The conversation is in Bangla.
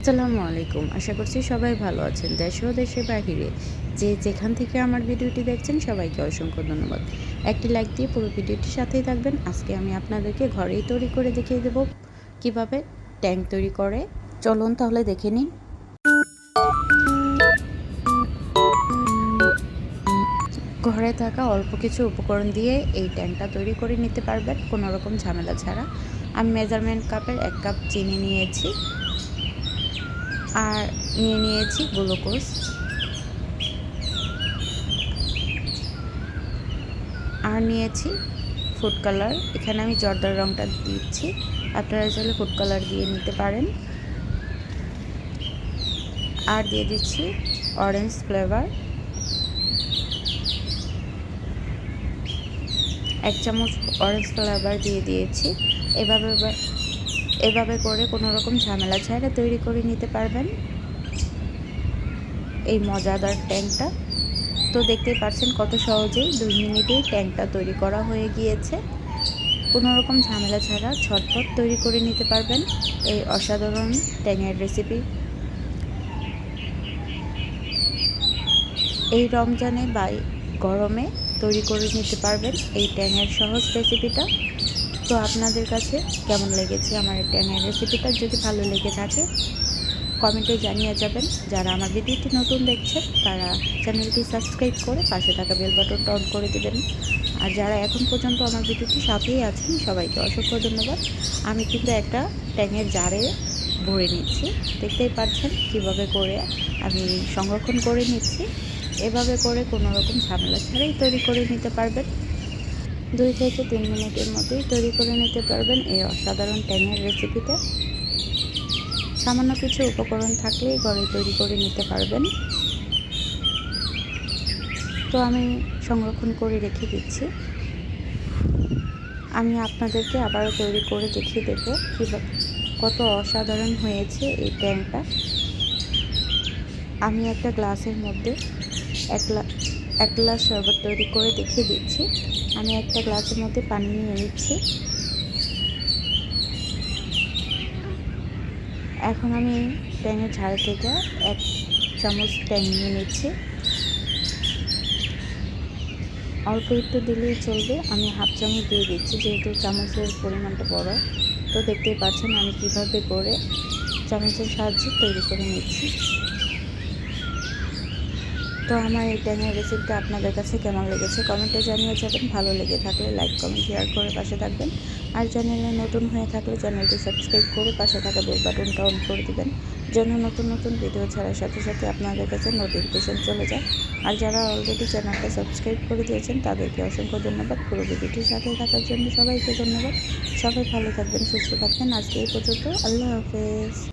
আসসালামু আলাইকুম। আশা করছি সবাই ভালো আছেন। দেশ ও দেশের বাহিরে যে যেখান থেকে আমার ভিডিওটি দেখছেন সবাইকে অসংখ্য ধন্যবাদ। একটি লাইক দিয়ে পুরো ভিডিওটির সাথেই থাকবেন। আজকে আমি আপনাদেরকে ঘরেই তৈরি করে দেখিয়ে দেব কিভাবে ট্যাঙ্ক তৈরি করে। চলুন তাহলে দেখে নিন। ঘরে থাকা অল্প কিছু উপকরণ দিয়ে এই ট্যাঙ্কটা তৈরি করে নিতে পারবেন কোনো রকম ঝামেলা ছাড়া। আমি মেজারমেন্ট কাপের 1 কাপ চিনি নিয়েছি আর নিয়েছি গ্লুকোজ আর নিয়েছি ফুড কালার। এখানে আমি জর্দার রঙটা দিচ্ছি, আপনারা চাইলে ফুড কালার দিয়ে নিতে পারেন। আর দিয়ে দিচ্ছি অরেঞ্জ ফ্লেভার, 1 চামচ অরেঞ্জ ফ্লেভার দিয়ে দিয়েছি। এভাবে করে কোনো রকম ঝামেলা ছাড়া তৈরি করে নিতে পারবেন এই মজাদার ট্যাঙ্কটা। তো দেখতেই পাচ্ছেন কত সহজেই 2 মিনিটেই ট্যাঙ্কটা তৈরি করা হয়ে গিয়েছে। কোনো রকম ঝামেলা ছাড়া ঝটপট তৈরি করে নিতে পারবেন এই অসাধারণ ট্যাঙের রেসিপি। এই রমজানে বা গরমে তৈরি করে নিতে পারবেন এই ট্যাঙের সহজ রেসিপিটা। তো আপনাদের কাছে কেমন লেগেছে আমার এই ট্যাঙের রেসিপিটা? যদি ভালো লেগে থাকে কমেন্টে জানিয়ে যাবেন। যারা আমার ভিডিওটি নতুন দেখছেন তারা চ্যানেলটি সাবস্ক্রাইব করে পাশে থাকা বেল বাটনটা অন করে দেবেন। আর যারা এখন পর্যন্ত আমার ভিডিওটি সাথেই আছেন সবাইকে অসংখ্য ধন্যবাদ। আমি কিন্তু একটা ট্যাঙের জারে ভরে নিচ্ছি, দেখতেই পাচ্ছেন কিভাবে করে আমি সংরক্ষণ করে নিচ্ছি। এভাবে করে কোনো রকম ঝামেলা ছাড়াই তৈরি করে নিতে পারবেন। 2 থেকে 3 মিনিটের মধ্যেই তৈরি করে নিতে পারবেন এই অসাধারণ ট্যাঙের রেসিপিটা। সামান্য কিছু উপকরণ থাকলেই ঘরে তৈরি করে নিতে পারবেন। তো আমি সংরক্ষণ করে রেখে দিচ্ছি। আমি আপনাদেরকে আবারও তৈরি করে দেখিয়ে দেব কীভাবে কত অসাধারণ হয়েছে এই ট্যাঙ্কটা। আমি একটা গ্লাসের মধ্যে এক গ্লাস শরবত তৈরি করে দেখিয়ে দিচ্ছি। আমি একটা গ্লাসের মধ্যে পানি নিয়ে নিচ্ছি। এখন আমি ট্যাঙের ঝাড় থেকে 1 চামচ ট্যাং নিয়ে নিচ্ছি। অল্প একটু দিলেই চলবে, আমি হাফ চামচ দিয়ে দিচ্ছি যেহেতু চামচের পরিমাণটা বড়। তো দেখতেই পাচ্ছেন আমি কিভাবে করে চামচের সাহায্যে তৈরি করে নিচ্ছি। তো আমার এই ট্যাঙের রেসিপিটা আপনাদের কাছে কেমন লেগেছে কমেন্টে জানিয়ে যাবেন। ভালো লেগে থাকলে লাইক কমেন্ট শেয়ার করে পাশে থাকবেন। আর চ্যানেলে নতুন হয়ে থাকলে চ্যানেলটি সাবস্ক্রাইব করে পাশে থাকা বেল বাটনটা অন করে দেবেন যেন নতুন নতুন ভিডিও ছাড়ার সাথে সাথে আপনাদের কাছে নোটিফিকেশন চলে যায়। আর যারা অলরেডি চ্যানেলটা সাবস্ক্রাইব করে দিয়েছেন তাদেরকে অসংখ্য ধন্যবাদ। পুরো ভিডিওটির সাথে থাকার জন্য সবাইকে ধন্যবাদ। সবাই ভালো থাকবেন, সুস্থ থাকবেন। আজকে এই পর্যন্ত, আল্লাহ হাফেজ।